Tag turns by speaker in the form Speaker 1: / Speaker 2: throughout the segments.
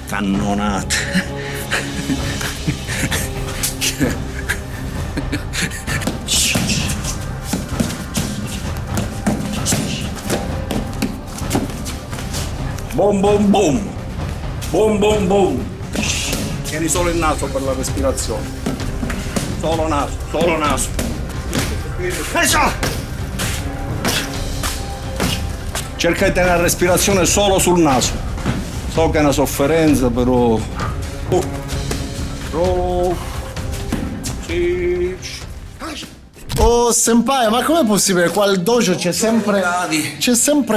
Speaker 1: Cannonate. Boom boom boom. Boom boom boom. Tieni solo il naso per la respirazione. Solo naso, solo naso. Cerca di tenere la respirazione solo sul naso. So che è una sofferenza, però.
Speaker 2: Oh, senpai, ma com'è possibile? Qua al dojo c'è sempre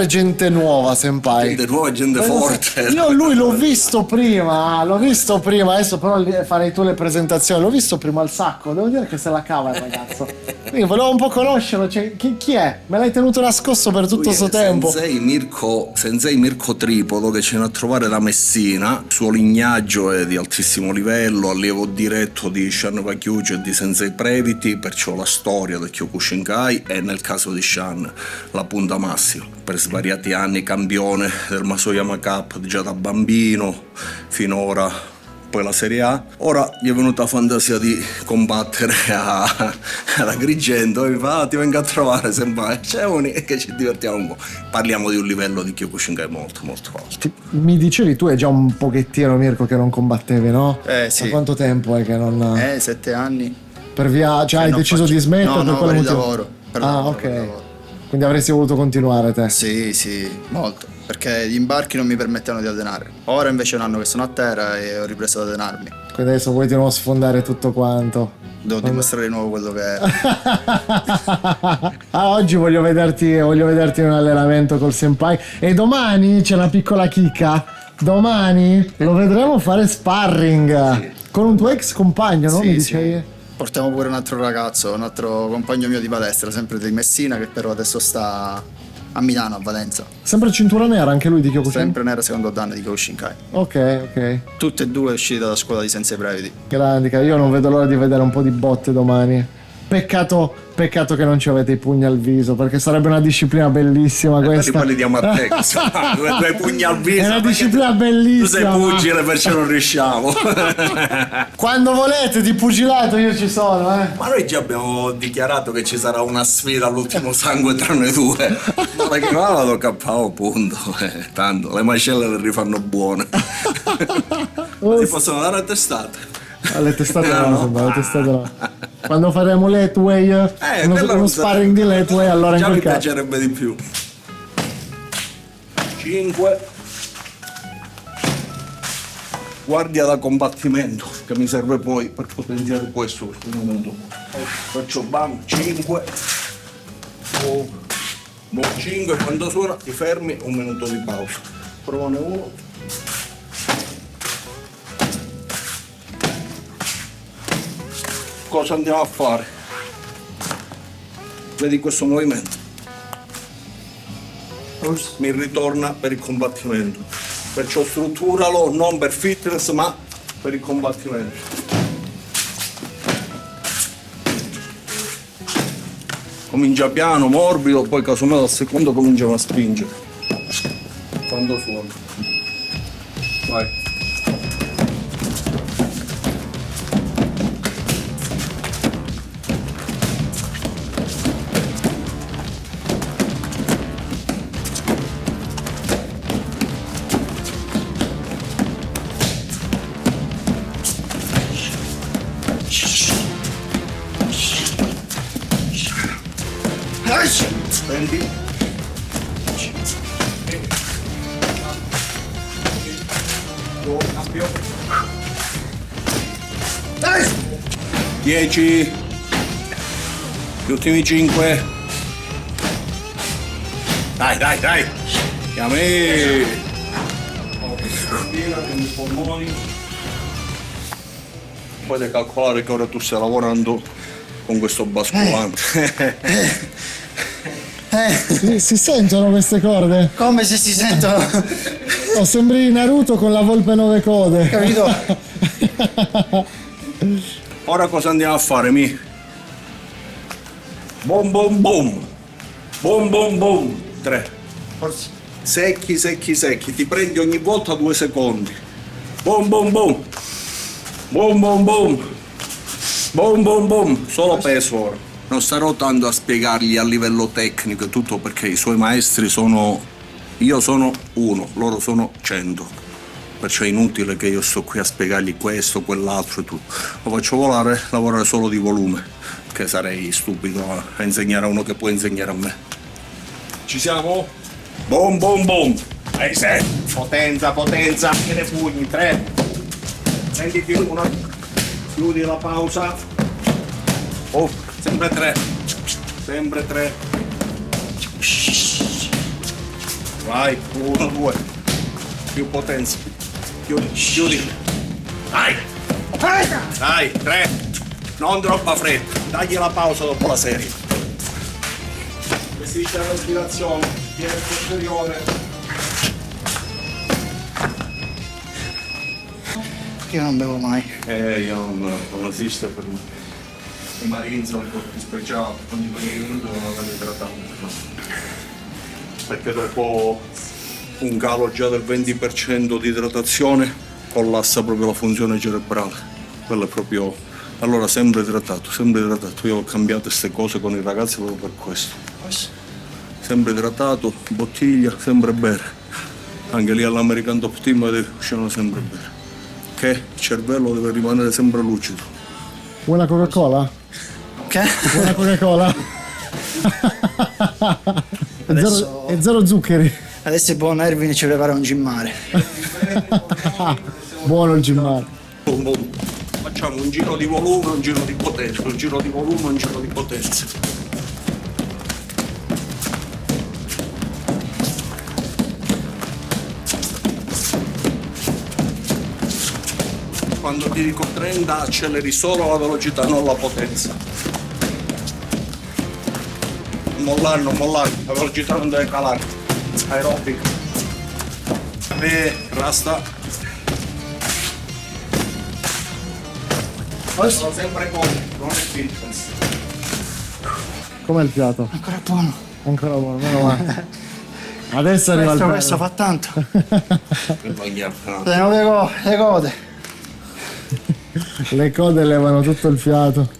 Speaker 2: gente nuova, senpai.
Speaker 1: Gente nuova, gente forte.
Speaker 2: Io lui l'ho visto prima, adesso però farei tu le presentazioni, l'ho visto prima al sacco, devo dire che se la cava il ragazzo. Quindi volevo un po' conoscerlo, cioè, chi è? Me l'hai tenuto nascosto per tutto questo tempo.
Speaker 1: Sensei Mirko Tripolo, che ci viene a trovare da Messina. Il suo lignaggio è di altissimo livello, allievo diretto di Shan Pakyuchi e di Sensei Previti, perciò la storia del Kyokushinkai e nel caso di Shan la punta massima. Per svariati anni campione del Masoyama Cup già da bambino, finora poi la Serie A. Ora gli è venuta la fantasia di combattere ad Agrigento e mi fa: ti vengo a trovare senpai, c'è che ci divertiamo un po'. Parliamo di un livello di Kyokushinkai molto molto alto.
Speaker 2: Mi dicevi tu è già un pochettino, Mirko, che non combattevi, no?
Speaker 3: Sì.
Speaker 2: Da quanto tempo è che non...
Speaker 3: 7 anni.
Speaker 2: Per via... Cioè hai
Speaker 3: non
Speaker 2: deciso
Speaker 3: faccio-
Speaker 2: di smettere?
Speaker 3: No,
Speaker 2: per quale
Speaker 3: per il
Speaker 2: motivo?
Speaker 3: lavoro. Per
Speaker 2: Ah,
Speaker 3: lavoro,
Speaker 2: ok.
Speaker 3: per lavoro.
Speaker 2: Quindi avresti voluto continuare te?
Speaker 3: Sì, molto. Perché gli imbarchi non mi permettevano di allenare. Ora invece è un anno che sono a terra e ho ripreso ad allenarmi.
Speaker 2: Quindi adesso vuoi di nuovo sfondare tutto quanto?
Speaker 3: Devo dimostrare di nuovo quello che è.
Speaker 2: Oggi voglio vederti in un allenamento col senpai. E domani c'è una piccola chicca. Domani lo vedremo fare sparring con un tuo ex compagno, no? Mi dicevi?
Speaker 3: Portiamo pure un altro ragazzo, un altro compagno mio di palestra, sempre di Messina, che però adesso sta a Milano, a Valenza.
Speaker 2: Sempre cintura nera anche lui di Kyokushinkai?
Speaker 3: Sempre nera secondo dan di Kyokushinkai.
Speaker 2: Ok.
Speaker 3: Tutte e due usciti dalla scuola di Sensei Previti.
Speaker 2: Grandi, io non vedo l'ora di vedere un po' di botte domani. Peccato che non ci avete i pugni al viso, perché sarebbe una disciplina bellissima questa.
Speaker 1: Quelli di Amattex, due pugni al viso.
Speaker 2: È una disciplina bellissima.
Speaker 1: Tu sei pugile, perciò non riusciamo.
Speaker 2: Quando volete di pugilato io ci sono,
Speaker 1: Ma noi già abbiamo dichiarato che ci sarà una sfida all'ultimo sangue tra noi due. Ma la chiamava lo KO, punto. Tanto le mascelle le rifanno buone. Si possono dare a testate.
Speaker 2: Le testate no,
Speaker 1: No.
Speaker 2: le testate no. Quando faremo Letway, uno sparring di Letway, allora in
Speaker 1: già
Speaker 2: quel
Speaker 1: mi
Speaker 2: caso.
Speaker 1: piacerebbe di più. 5. Guardia da combattimento, che mi serve poi per potenziare questo momento. Faccio bam, 5. 5, quando suona ti fermi, un minuto di pausa. Provane uno. Cosa andiamo a fare? Vedi questo movimento? Mi ritorna per il combattimento. Perciò strutturalo non per fitness ma per il combattimento. Comincia piano, morbido, poi casomai dal secondo cominciamo a spingere. Quando suona. Vai. Prendi. 10. Gli ultimi 5. Dai. Chiami. Respira con i polmoni. Puoi calcolare che ora tu stai lavorando con questo basculante.
Speaker 2: Si sentono queste corde?
Speaker 3: Come se si sentono?
Speaker 2: Oh, sembri Naruto con la volpe 9 code.
Speaker 3: Capito?
Speaker 1: Ora cosa andiamo a fare, mi? Boom boom boom. Boom boom boom. 3.
Speaker 3: Forse.
Speaker 1: Secchi. Ti prendi ogni volta 2 secondi. Boom, boom, boom. Boom, boom, boom. Boom, boom, boom. Solo peso ora. Non starò tanto a spiegargli a livello tecnico e tutto perché i suoi maestri sono... Io sono uno, loro sono 100. Perciò è inutile che io sto qui a spiegargli questo, quell'altro e tutto. Lo faccio lavorare solo di volume, che sarei stupido a insegnare a uno che può insegnare a me. Ci siamo? Boom, boom, boom. Hai set. Potenza, potenza, anche nei pugni. 3. Prenditi una. Chiudi la pausa. Oh, sempre 3. Sempre 3. Vai, 1, 2. Più potenza. Chiudi, chiudi. Dai. Dai, 3. Non troppa fretta. Dagli la pausa dopo la serie. Vestisci la respirazione. Piede posteriore.
Speaker 3: Io non bevo mai.
Speaker 1: Io non esiste per me. I marini sono un po' più speciali, quindi non devono avere trattamento. Perché dopo un calo già del 20% di idratazione collassa proprio la funzione cerebrale. Quello è proprio... Allora sempre idratato, sempre idratato. Io ho cambiato queste cose con i ragazzi proprio per questo. Sempre idratato, bottiglia, sempre bere. Anche lì all'American Top Team uscivano sempre bere. Che il cervello deve rimanere sempre lucido.
Speaker 2: Buona Coca-Cola?
Speaker 3: Che?
Speaker 2: Buona Coca-Cola?
Speaker 3: Adesso-
Speaker 2: E zero zuccheri.
Speaker 3: Adesso il buon Erwin ci prepara un gimmare.
Speaker 2: Buono il gimmare.
Speaker 1: Boom, boom. Facciamo un giro di volume, un giro di potenza, un giro di volume, un giro di potenza. Quando ti dico 30 acceleri solo la velocità, non la potenza. Non mollare, la velocità non deve calare. Aerobica. Rasta. Sono sempre con, non è fitness.
Speaker 2: Com'è il fiato?
Speaker 3: Ancora buono.
Speaker 2: Ancora buono, meno male. Adesso arriva il
Speaker 3: Questo
Speaker 2: bello.
Speaker 3: fa tanto.
Speaker 1: No.
Speaker 3: Sono le code.
Speaker 2: Le code levano tutto il fiato.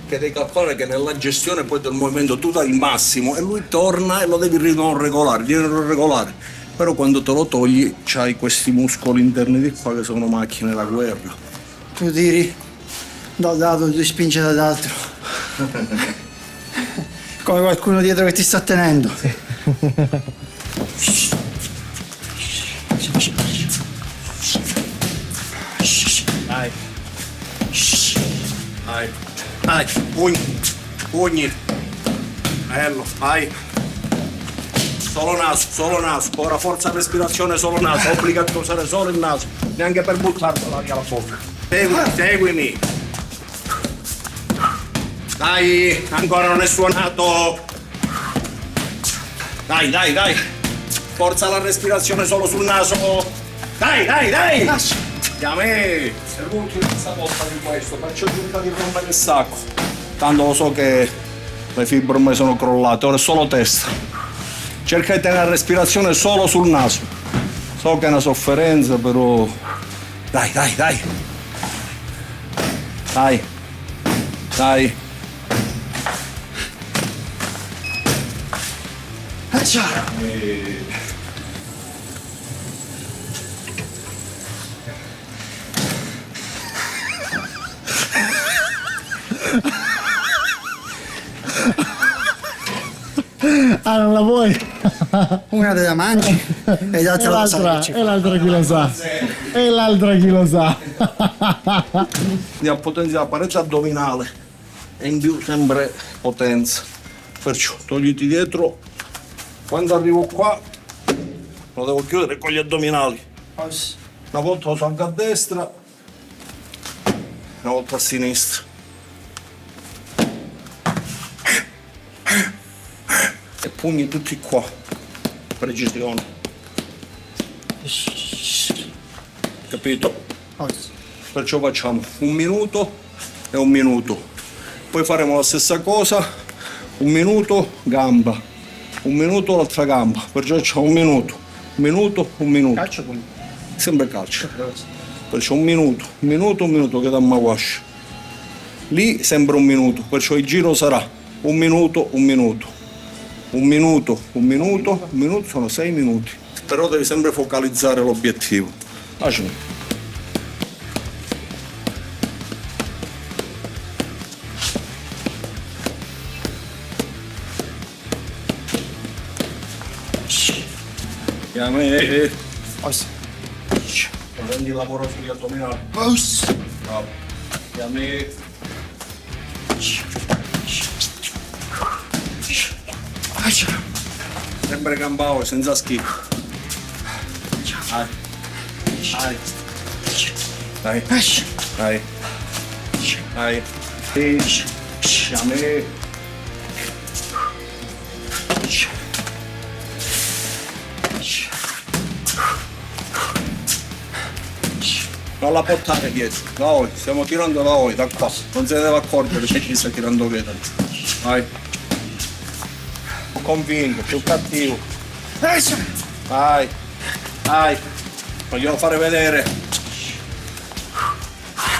Speaker 1: Che devi calcolare che nella gestione poi del movimento tu dai il massimo e lui torna e lo devi non regolare, devi non regolare. Però quando te lo togli c'hai questi muscoli interni di qua che sono macchine da guerra.
Speaker 3: Tu tiri da un lato, tu spingi dall'altro. Come qualcuno dietro che ti sta tenendo.
Speaker 1: Dai. Dai. Dai. Pugni. Pugni. Bello. Vai. Solo naso. Ora forza respirazione, solo naso. Obbliga a usare solo il naso. Neanche per buttarlo via la bocca. Seguimi. Dai. Ancora non è suonato. Dai. Forza la respirazione solo sul naso. Dai. A me è l'ultima volta di questo, perciò cerca di rompere il sacco. Tanto lo so che le fibre ormai sono crollate, ora è solo testa. Cerca di tenere la respirazione solo sul naso. So che è una sofferenza, però... Dai.
Speaker 2: Ah, non la vuoi?
Speaker 3: Una te la mangi e l'altra la sai.
Speaker 2: E l'altra chi lo sa? E l'altra chi lo sa?
Speaker 1: Andiamo a potenziare la parete addominale e in più sempre potenza. Perciò togliti dietro. Quando arrivo qua lo devo chiudere con gli addominali. Una volta lo salgo a destra, una volta a sinistra. E pugni tutti qua. Precisione. Capito? Perciò facciamo 1 minuto e 1 minuto. Poi faremo la stessa cosa, 1 minuto gamba, 1 minuto l'altra gamba. Perciò facciamo 1 minuto, 1 minuto, 1 minuto.
Speaker 3: Calcio con...
Speaker 1: sempre calcio. Perciò un minuto che damma wash. Lì sempre un minuto, perciò il giro sarà un minuto, sono 6 minuti. Però devi sempre focalizzare l'obiettivo. Facile. Chiami. Prendi il lavoro sugli addominali. Bravo. Chiami. Sempre gambao, senza schifo. Dai. Dai. Dai. Dai. Chiami. Non la portare dietro, da voi, stiamo tirando da voi, da qua, non se ne deve accorgere che ci sta tirando dietro. Vai. Più convinto, più cattivo. Vai, vai, voglio fare vedere.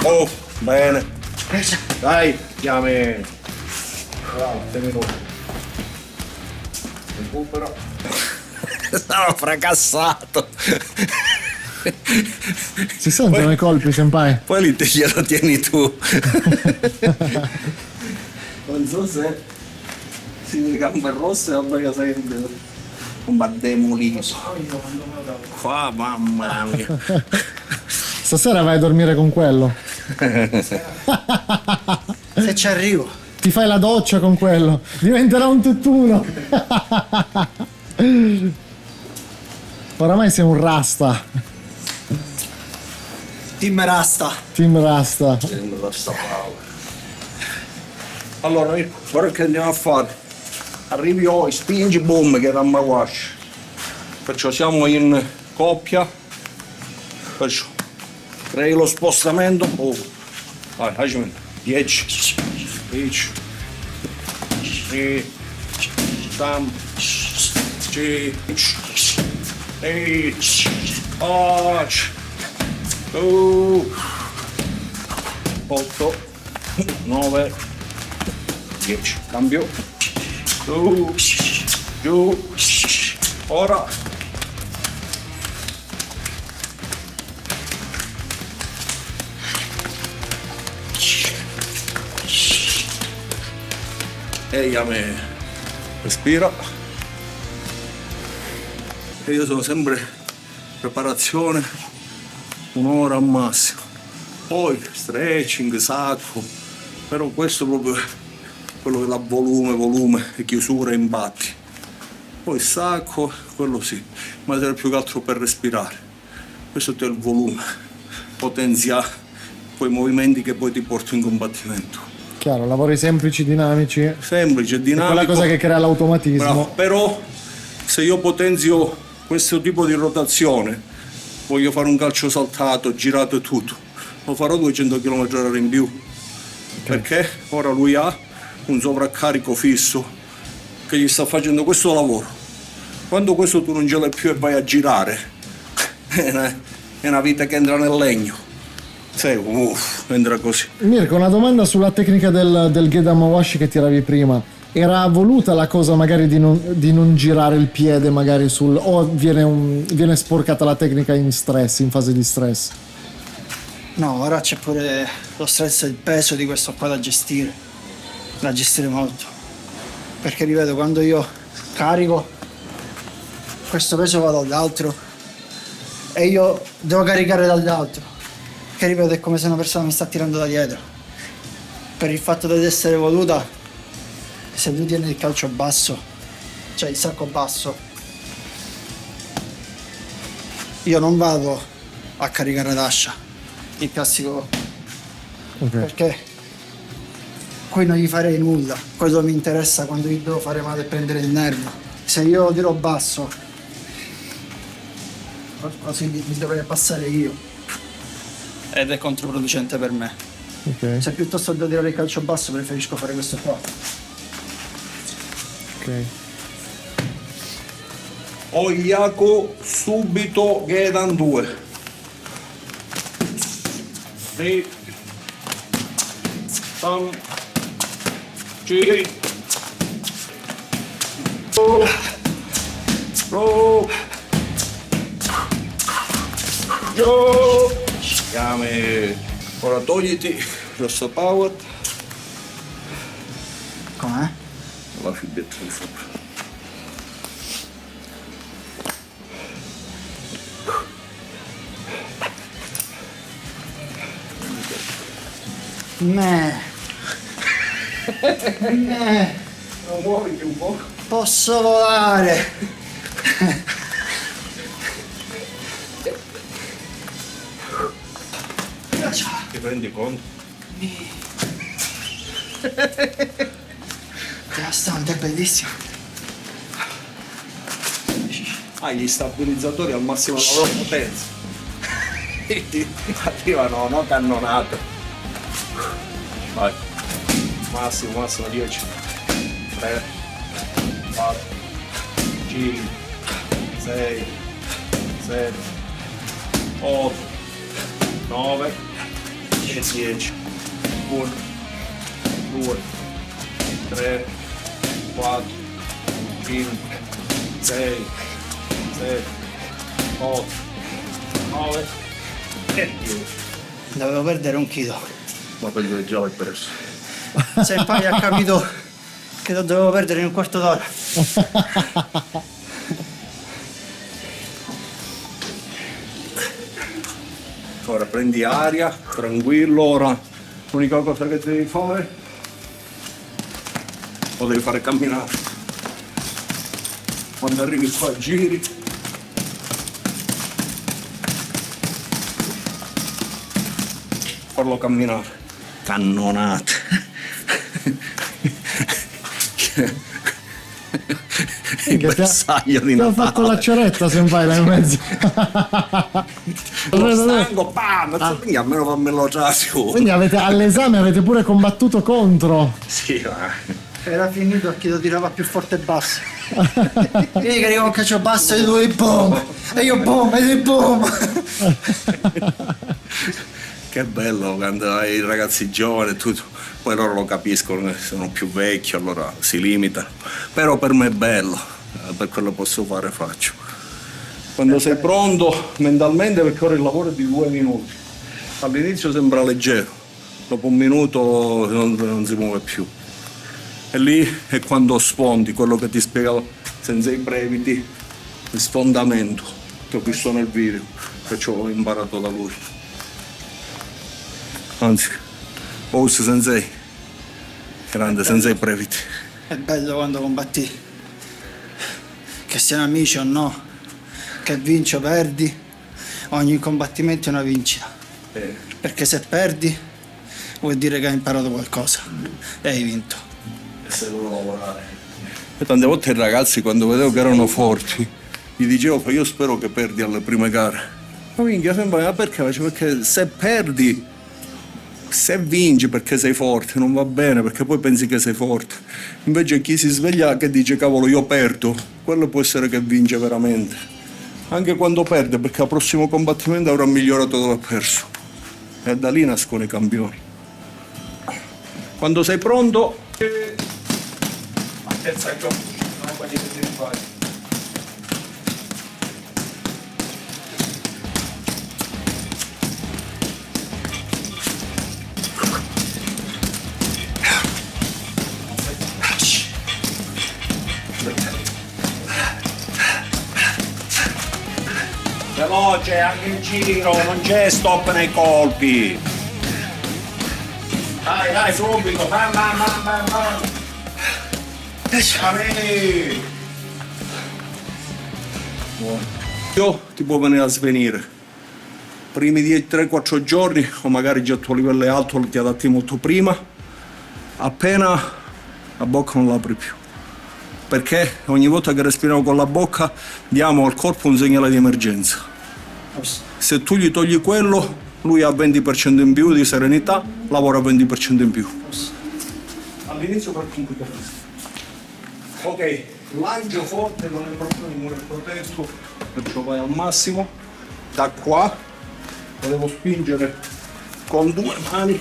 Speaker 1: Oh, bene. Dai, chiami. Bravo, 6 minuti. Recupero. Sono fracassato.
Speaker 2: Si sentono i colpi, senpai?
Speaker 1: Poi lì te glielo tieni tu. Non so se si vede gambe rosse o perché sei un baddemolino. Qua, mamma mia.
Speaker 2: Stasera vai a dormire con quello.
Speaker 3: Se ci arrivo.
Speaker 2: Ti fai la doccia con quello. Diventerà un tutt'uno. Oramai sei un rasta.
Speaker 3: Team Rasta.
Speaker 2: Team rasta.
Speaker 1: Allora, guarda che andiamo a fare. Arrivi ora, spingi, boom, che damma wash. Perciò siamo in coppia. Perciò crei lo spostamento. Oh. Vai, facciamo 10, 10, 3, tam, 10, 8, 8, 9, 10. Cambio. Giù. Ora. Ehi a me. Respira. E io sono sempre in preparazione un'ora al massimo. Poi stretching, sacco, però questo proprio quello che dà volume e chiusura e impatti. Poi il sacco, quello sì, ma serve più che altro per respirare. Questo è il volume, potenzia quei movimenti che poi ti portano in combattimento.
Speaker 2: Chiaro, lavori semplici, dinamici.
Speaker 1: Semplice, dinamico.
Speaker 2: Quella cosa che crea l'automatismo.
Speaker 1: Bravo. Però se io potenzio questo tipo di rotazione, voglio fare un calcio saltato, girato e tutto, lo farò 200 km/h in più. Perché ora lui ha un sovraccarico fisso che gli sta facendo questo lavoro. Quando questo tu non ce l'hai più e vai a girare, è una vita che entra nel legno. Entra così.
Speaker 2: Mirko, una domanda sulla tecnica del Gedama Wash che tiravi prima. Era voluta la cosa magari di non girare il piede magari o viene sporcata la tecnica in stress, in fase di stress?
Speaker 3: No, ora c'è pure lo stress e il peso di questo qua da gestire molto. Perché ripeto, quando io carico questo peso va dall'altro e io devo caricare dall'altro, che ripeto è come se una persona mi sta tirando da dietro. Per il fatto di essere voluta, se tu tieni il calcio basso, cioè il sacco basso, io non vado a caricare l'ascia, il classico, perché qui non gli farei nulla. Quello mi interessa quando gli devo fare male e prendere il nervo. Se io tiro basso, così mi dovrei passare io ed è controproducente per me.
Speaker 2: Ok.
Speaker 3: Se piuttosto devo tirare il calcio basso, preferisco fare questo qua.
Speaker 2: Ok.
Speaker 1: Ogliaco subito Gedan 2. 3, Tom, G, Roll, Go, chiame, ora togliti questo power,
Speaker 3: Com'è?
Speaker 1: la fibbetta di sopra.
Speaker 3: Meh.
Speaker 1: Non muoviti un po'.
Speaker 3: Posso volare.
Speaker 1: Ti rendi conto?
Speaker 3: Devastante, è bellissimo.
Speaker 1: Hai gli stabilizzatori al massimo della loro potenza. Arrivano, no, cannonate. Vai. Massimo 10. 3, 4, 5, 6, 7, 8, 9 e 10. 1, 2, 3, 4, 5, 6, 7, 8, 9 e 10.
Speaker 3: Dovevo perdere un chilo.
Speaker 1: Ma perché già l'hai preso.
Speaker 3: Senpai ha capito che lo dovevo perdere in un quarto d'ora.
Speaker 1: Ora prendi aria, tranquillo, ora l'unica cosa che devi fare lo devi fare camminare. Quando arrivi qua giri. Farlo camminare. Cannonate. Il bersaglio di
Speaker 2: ti ho
Speaker 1: Natale.
Speaker 2: fatto la cioretta se fai là in mezzo.
Speaker 1: Lo stanco, bam! Almeno fammelo già su.
Speaker 2: Quindi all'esame avete pure combattuto contro.
Speaker 1: Sì, ma...
Speaker 3: Era finito a chi lo tirava più forte e basso. Vedi che arriva un calcio basso e lui boom! E io boom! E lui boom!
Speaker 1: Che bello quando hai i ragazzi giovani e tutto. Poi loro lo capiscono che sono più vecchi, allora si limitano. Però per me è bello, per quello che posso fare faccio. Quando sei pronto mentalmente, perché ora il lavoro è di 2 minuti. All'inizio sembra leggero, dopo un minuto non si muove più. E lì è quando sfondi quello che ti spiegavo Sensei Brevity, il sfondamento, che ho visto nel video, che ci ho imparato da lui. Anzi, Ous Sensei, grande Sensei Brevity.
Speaker 3: È bello quando combatti, che siano amici o no, che vinci o perdi, ogni combattimento è una vincita. Perché se perdi vuol dire che hai imparato qualcosa e hai vinto.
Speaker 1: E se devo lavorare. E tante volte i ragazzi, quando vedevo che erano forti, gli dicevo: io spero che perdi alle prime gare. Ma minchia, sempre, ma perché? Perché se perdi, se vinci perché sei forte, non va bene, perché poi pensi che sei forte. Invece chi si sveglia che dice: cavolo, io perdo, quello può essere che vince veramente. Anche quando perde, perché al prossimo combattimento avrà migliorato dove ha perso. E da lì nascono i campioni. Quando sei pronto, terza gioco, non quelli che devi fare. Veloce anche in giro, non c'è stop nei colpi. Dai, subito, bam. Io ti può venire a svenire. Primi 3-4 giorni, o magari già il tuo livello è alto, ti adatti molto prima. Appena la bocca non l'apri più. Perché ogni volta che respiriamo con la bocca diamo al corpo un segnale di emergenza. Se tu gli togli quello, lui ha 20% in più di serenità, lavora 20% in più. All'inizio per complicare. Ok, lancio forte, non è proprio il muro protetto, perciò vai al massimo. Da qua lo devo spingere con 2 mani,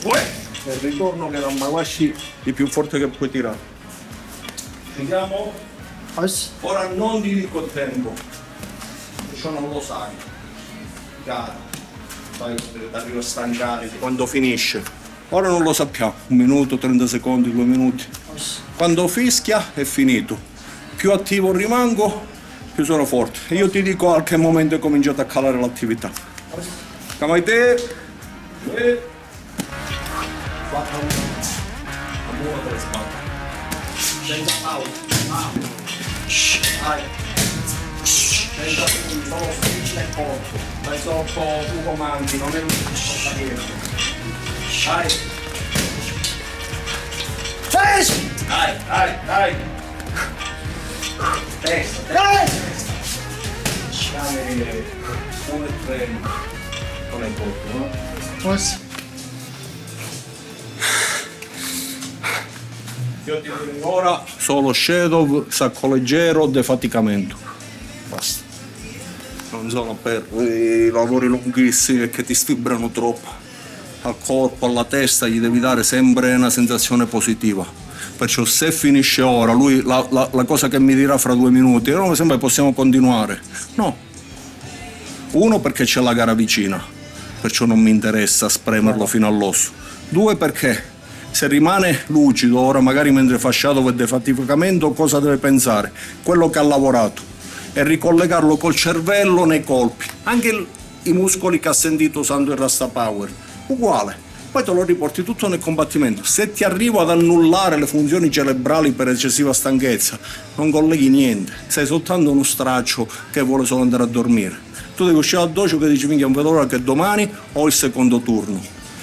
Speaker 1: e il ritorno che non lasci il più forte che puoi tirare. Vediamo.
Speaker 3: Os.
Speaker 1: Ora non ti dico il tempo, ciò non lo sai. Gara, sai che arriva a stancare quando finisce. Ora non lo sappiamo, 1 minuto, 30 secondi, 2 minuti.
Speaker 3: Os.
Speaker 1: Quando fischia è finito. Più attivo rimango, più sono forte. E io ti dico a che momento è cominciato a calare l'attività. Come te? E... senza pausa. Vai. Senza solo spingi e corpo. Vai sotto, tu comandi, non è un portaliere. Vai. Dai. Testa. Dai. 1 e 3. Non è corto, no?
Speaker 3: Os.
Speaker 1: Io ti dico ora solo shadow, sacco leggero, defaticamento. Basta. Non sono per i lavori lunghissimi e che ti sfibrano troppo. Al corpo, alla testa gli devi dare sempre una sensazione positiva. Perciò se finisce ora, lui la cosa che mi dirà fra 2 minuti, no, sembra che possiamo continuare. No. 1 perché c'è la gara vicina, perciò non mi interessa spremerlo fino all'osso. 2 perché se rimane lucido, ora magari mentre fa shadow e defaticamento, cosa deve pensare? Quello che ha lavorato e ricollegarlo col cervello nei colpi. Anche i muscoli che ha sentito usando il Rasta Power, uguale. Poi te lo riporti tutto nel combattimento. Se ti arrivo ad annullare le funzioni cerebrali per eccessiva stanchezza, non colleghi niente. Sei soltanto uno straccio che vuole solo andare a dormire. Tu devi uscire dal dojo che dici, minchia, non vedo l'ora che domani ho il secondo turno.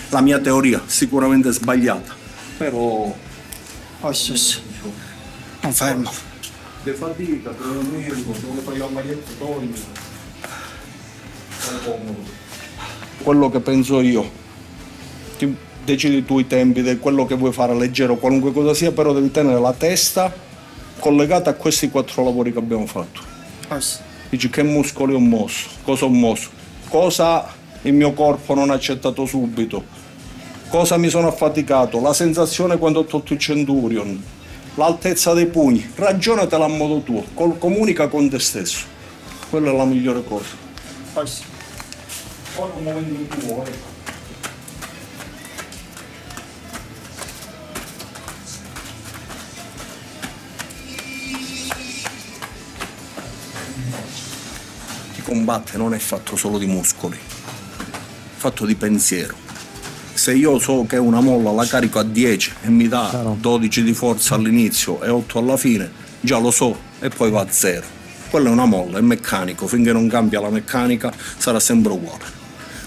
Speaker 1: La mia teoria, sicuramente sbagliata, però...
Speaker 3: Os. Confermo.
Speaker 1: Defatica, dove fai la maglietta, togli. Quello che penso io. Decidi tu i tempi di quello che vuoi fare, leggero, qualunque cosa sia, però devi tenere la testa collegata a questi 4 lavori che abbiamo fatto.
Speaker 3: Os.
Speaker 1: Dici che muscoli ho mosso, cosa il mio corpo non ha accettato subito, cosa mi sono affaticato, la sensazione quando ho tolto il Centurion, l'altezza dei pugni, ragionatela a modo tuo, comunica con te stesso, quella è la migliore cosa.
Speaker 3: Os.
Speaker 1: Ora un momento tuo, combatte non è fatto solo di muscoli, è fatto di pensiero. Se io so che una molla la carico a 10 e mi dà 12 di forza all'inizio e 8 alla fine, già lo so e poi va a 0. Quella è una molla, è meccanico, finché non cambia la meccanica sarà sempre uguale.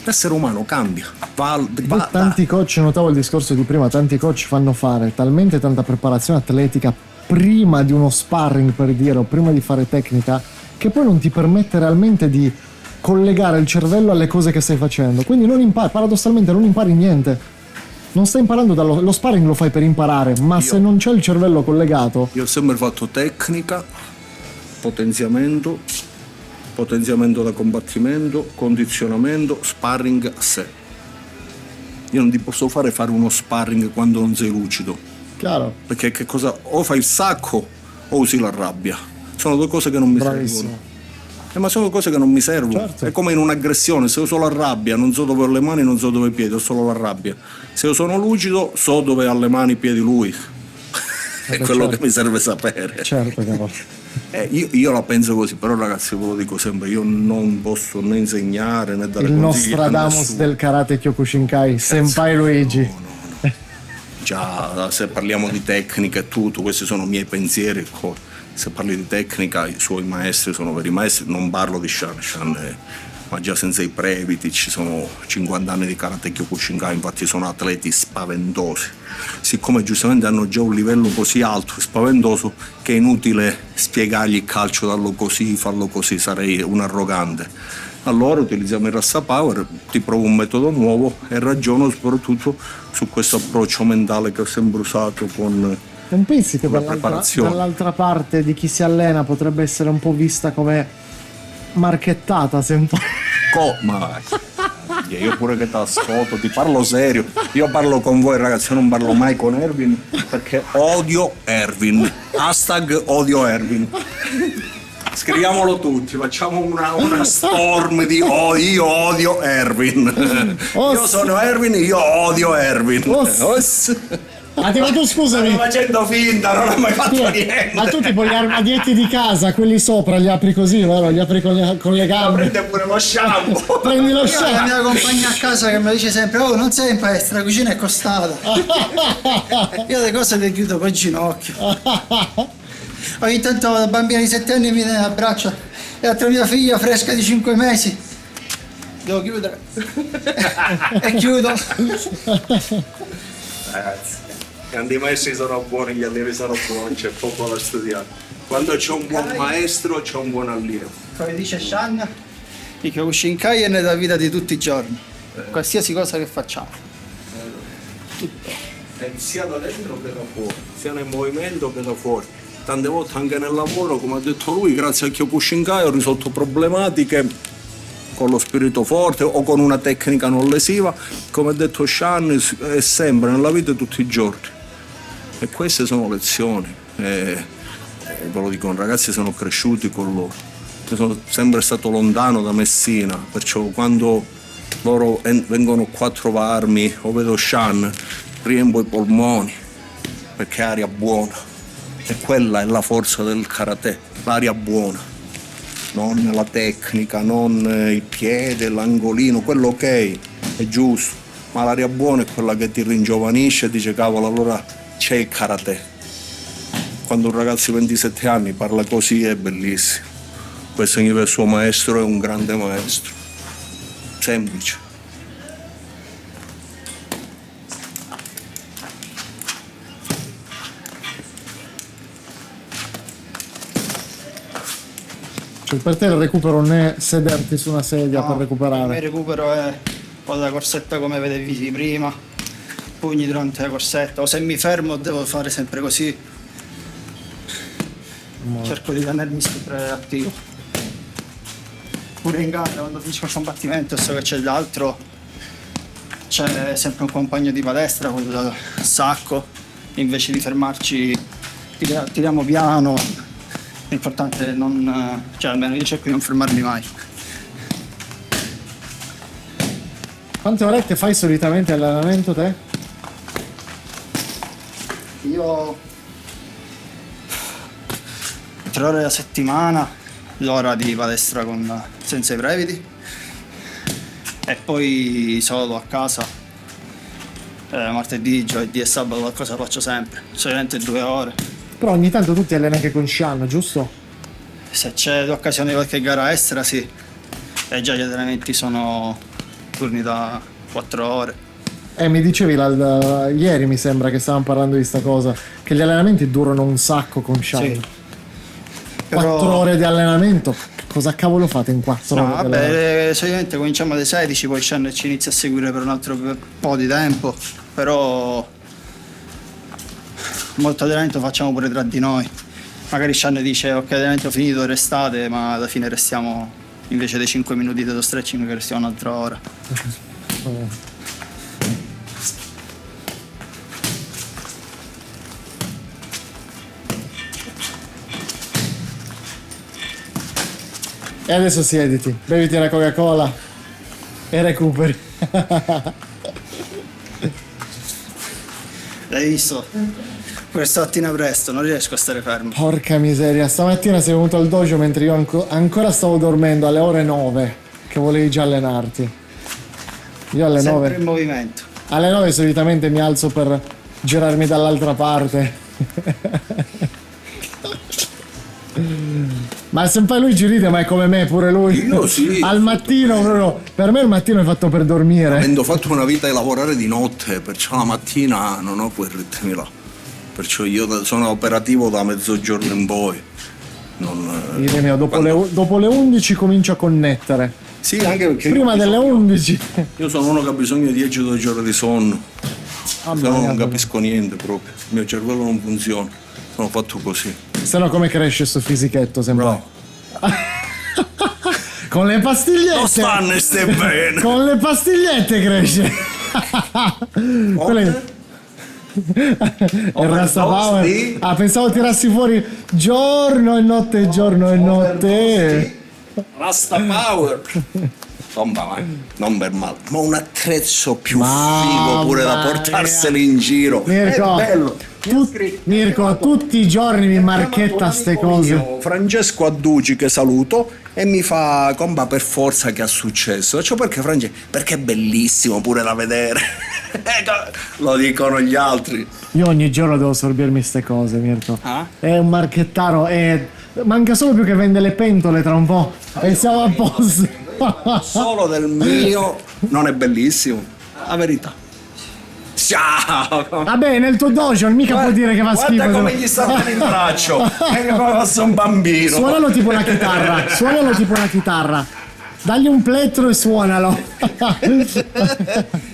Speaker 1: L'essere umano cambia,
Speaker 2: Tanti coach, notavo il discorso di prima, tanti coach fanno fare talmente tanta preparazione atletica prima di uno sparring, per dire, o prima di fare tecnica, che poi non ti permette realmente di collegare il cervello alle cose che stai facendo. Quindi non impari, paradossalmente non impari niente. Non stai imparando lo sparring lo fai per imparare, ma se non c'è il cervello collegato...
Speaker 1: Io ho sempre fatto tecnica, potenziamento da combattimento, condizionamento, sparring a sé. Io non ti posso fare uno sparring quando non sei lucido.
Speaker 2: Chiaro.
Speaker 1: Perché che cosa? O fai il sacco o usi la rabbia. Sono 2 cose che non mi servono. Ma sono cose che non mi servono.
Speaker 2: Certo.
Speaker 1: È come in un'aggressione, se uso la rabbia non so dove ho le mani, non so dove ho i piedi, ho solo la rabbia. Se io sono lucido so dove ha le mani e i piedi lui. È quello
Speaker 2: certo.
Speaker 1: che mi serve sapere.
Speaker 2: Certo, cavolo.
Speaker 1: Io la penso così, però ragazzi ve lo dico sempre, io non posso né insegnare né dare
Speaker 2: Il
Speaker 1: consigli a
Speaker 2: Nostradamus
Speaker 1: nessuno.
Speaker 2: del karate Kyokushinkai, Senpai Luigi.
Speaker 1: No. Già, se parliamo di tecnica e tutto, questi sono i miei pensieri. Se parli di tecnica, i suoi maestri sono veri maestri, non parlo di Shan, ma già senza i Previti ci sono 50 anni di karate Kyokushinkai, infatti sono atleti spaventosi. Siccome giustamente hanno già un livello così alto e spaventoso che è inutile spiegargli il calcio, darlo così, farlo così, sarei un arrogante. Allora utilizziamo il Rasta Power, ti provo un metodo nuovo e ragiono soprattutto su questo approccio mentale che ho sempre usato con...
Speaker 2: Non pensi che
Speaker 1: Una preparazione.
Speaker 2: dall'altra parte di chi si allena potrebbe essere un po' vista come marchettata, Senpai?
Speaker 1: Ma sedia, io pure che ti ascolto, ti parlo serio, io parlo con voi ragazzi, io non parlo mai con Erwin perché odio Erwin, hashtag odio Erwin. Scriviamolo tutti, facciamo una storm di io odio Erwin. Io sono Erwin, io odio Erwin.
Speaker 2: Ma tu scusami.
Speaker 1: Sto facendo finta, non ho mai fatto niente.
Speaker 2: Ma tu tipo gli armadietti di casa, quelli sopra, li apri così, vero? Li apri con le gambe.
Speaker 1: Prende pure lo shampoo.
Speaker 2: Prendi lo
Speaker 3: Io ho la
Speaker 2: shampoo.
Speaker 3: mia compagna a casa che mi dice sempre: oh, non sei in palestra, la cucina è costata. Io le cose le chiudo col ginocchio. Ogni tanto la bambina di 7 anni mi viene a braccio e l'altra mia figlia fresca di 5 mesi. Devo chiudere. E chiudo.
Speaker 1: Ragazzi, quando i maestri sono buoni, gli allievi sono buoni, c'è poco da studiare. Quando c'è un buon maestro, c'è un buon allievo.
Speaker 3: Come dice Shan, i Kyokushinkai è nella vita di tutti i giorni. Qualsiasi cosa che facciamo.
Speaker 1: Sia da dentro che da fuori, sia nel movimento che da fuori. Tante volte anche nel lavoro, come ha detto lui, grazie a Kyokushinkai ho risolto problematiche con lo spirito forte o con una tecnica non lesiva, come ha detto Shan, è sempre nella vita tutti i giorni. E queste sono lezioni. Ve lo dico, ragazzi, sono cresciuti con loro. Io sono sempre stato lontano da Messina, perciò quando loro vengono qua a trovarmi o vedo Shan, riempo i polmoni, perché è aria buona. E quella è la forza del karate, l'aria buona, non la tecnica, non il piede, l'angolino, quello ok, è giusto, ma l'aria buona è quella che ti ringiovanisce e dice cavolo, allora c'è il karate. Quando un ragazzo di 27 anni parla così è bellissimo, questo significa che il suo maestro è un grande maestro, semplice.
Speaker 2: Cioè, per te il recupero non è sederti su una sedia per
Speaker 3: Il
Speaker 2: recuperare.
Speaker 3: recupero è con la corsetta come vedevi prima, pugni durante la corsetta, o se mi fermo devo fare sempre così. Cerco di tenermi sempre attivo. Pure in gara, quando finisco il combattimento, so che c'è l'altro, c'è sempre un compagno di palestra con il sacco, invece di fermarci tiriamo piano. L'importante è non, cioè almeno io cerco di non fermarmi mai.
Speaker 2: Quante orette fai solitamente allenamento te?
Speaker 3: Io 3 ore alla settimana, l'ora di palestra con Sensei Previti e poi solo a casa martedì, giovedì e sabato qualcosa faccio sempre, solamente 2 ore.
Speaker 2: Però ogni tanto tu ti alleni anche con Shan, giusto?
Speaker 3: Se c'è l'occasione di qualche gara estera sì, e già gli allenamenti sono turni da 4 ore.
Speaker 2: Mi dicevi ieri, mi sembra che stavamo parlando di sta cosa, che gli allenamenti durano un sacco con Shan.
Speaker 3: Sì.
Speaker 2: 4
Speaker 3: Però-
Speaker 2: ore di allenamento, cosa cavolo fate in 4
Speaker 3: No,
Speaker 2: ore? di allenamento?
Speaker 3: vabbè, solitamente cominciamo alle 16, poi Shan ci inizia a seguire per un altro po' di tempo, però molto allenamento facciamo pure tra di noi. Magari Shan dice ok, allenamento finito, restate, ma alla fine restiamo, invece dei 5 minuti dello stretching, che restiamo un'altra ora.
Speaker 2: E adesso siediti, beviti la Coca-Cola e recuperi.
Speaker 3: L'hai visto? Pure stamattina presto, non riesco a stare fermo.
Speaker 2: Porca miseria, stamattina sei venuto al dojo mentre io ancora stavo dormendo alle ore 9, che volevi già allenarti. Io alle
Speaker 3: Sempre
Speaker 2: 9,
Speaker 3: in movimento.
Speaker 2: alle 9 solitamente mi alzo per girarmi dall'altra parte. Ma il senpai Luigi ride, ma è come me pure lui.
Speaker 1: Io sì.
Speaker 2: Al mattino, proprio, per me il mattino è fatto per dormire.
Speaker 1: Avendo fatto una vita di lavorare di notte, perciò la mattina non ho quei ritmi là. Perciò io sono operativo da mezzogiorno in poi.
Speaker 2: Dire mio, dopo le 11 comincio a connettere.
Speaker 1: Sì, anche perché
Speaker 2: Prima
Speaker 1: io
Speaker 2: delle 11.
Speaker 1: Io sono uno che ha bisogno di 10-12 ore di sonno.
Speaker 2: Mamma
Speaker 1: Se no
Speaker 2: mia,
Speaker 1: non capisco niente proprio. Il mio cervello non funziona. Sono fatto così.
Speaker 2: se no come cresce sto fisichetto, sembra.
Speaker 1: Bravo.
Speaker 2: Con le pastigliette.
Speaker 1: Non stanno e stai bene.
Speaker 2: Con le pastigliette cresce. Quelle- Il Rasta Power.
Speaker 1: Sì.
Speaker 2: Ah, pensavo tirassi fuori giorno e notte, giorno e notte.
Speaker 1: Rasta Power. Insomma, ma non per male. Ma un attrezzo più
Speaker 2: Mamma
Speaker 1: figo pure da
Speaker 2: mia.
Speaker 1: portarseli in giro.
Speaker 2: Mirko,
Speaker 1: È bello.
Speaker 2: Mirko, tutti i giorni mi marchetta ste cose.
Speaker 1: Mio, Francesco Adduci, che saluto, e mi fa: comba, per forza, che è successo? Cioè, perché Francesco? Perché è bellissimo pure da vedere. Lo dicono gli altri.
Speaker 2: Io ogni giorno devo sorbirmi ste cose, Mirko.
Speaker 3: Ah?
Speaker 2: È un marchettaro e manca solo più che vende le pentole tra un po'. E siamo a posto.
Speaker 1: Solo del mio non è bellissimo. La verità. Ciao!
Speaker 2: Vabbè, nel tuo dojo mica può dire che va schifo.
Speaker 1: Guarda come gli sta dando in braccio. È come fosse un bambino.
Speaker 2: Suonalo tipo una chitarra. Suonalo tipo una chitarra. Dagli un plettro e suonalo.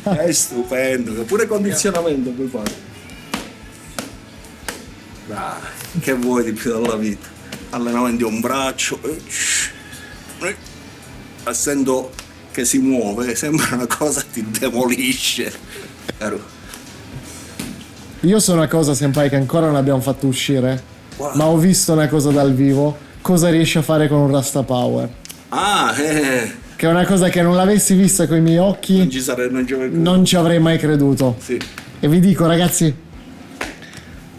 Speaker 1: È stupendo. Pure condizionamento puoi fare. Dai, che vuoi di più dalla vita? Allenamento di un braccio. Essendo che si muove, sembra una cosa che ti demolisce. Caro.
Speaker 2: Io so una cosa, senpai, che ancora non abbiamo fatto uscire.
Speaker 1: Wow.
Speaker 2: Ma ho visto una cosa dal vivo. Cosa riesci a fare con un Rasta Power?
Speaker 1: Ah,
Speaker 2: Che è una cosa che non l'avessi vista con i miei occhi,
Speaker 1: non ci sarebbe, non ci avrei
Speaker 2: non ci avrei mai creduto.
Speaker 1: Sì.
Speaker 2: E vi dico, ragazzi,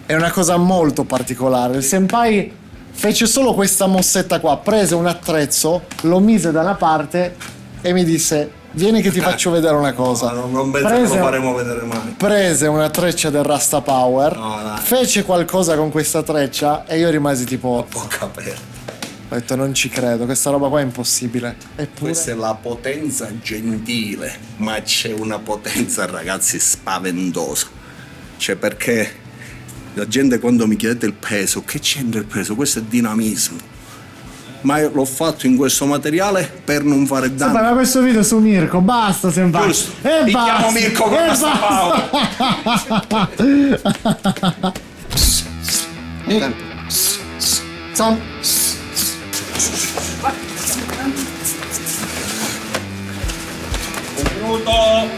Speaker 2: è una cosa molto particolare. Il senpai fece solo questa mossetta qua, prese un attrezzo, lo mise da una parte e mi disse: vieni che ti faccio vedere una cosa.
Speaker 1: Non penso che lo faremo vedere mai.
Speaker 2: Prese una treccia del Rasta Power,
Speaker 1: No, dai.
Speaker 2: fece qualcosa con questa treccia e io rimasi tipo,
Speaker 1: Poca aperta.
Speaker 2: ho detto non ci credo, questa roba qua è impossibile. Eppure
Speaker 1: Questa è la potenza gentile, ma c'è una potenza, ragazzi, spaventosa. Cioè, perché la gente, quando mi chiedete il peso, che c'entra il peso? Questo è dinamismo. Ma io l'ho fatto in questo materiale per non fare danno.
Speaker 2: ma questo video su Mirko, basta senpai.
Speaker 1: Giusto.
Speaker 2: E
Speaker 1: Mi
Speaker 2: basta.
Speaker 1: chiamo Mirko con
Speaker 2: e
Speaker 1: Rasta
Speaker 2: basta. Sam.
Speaker 1: Benvenuto!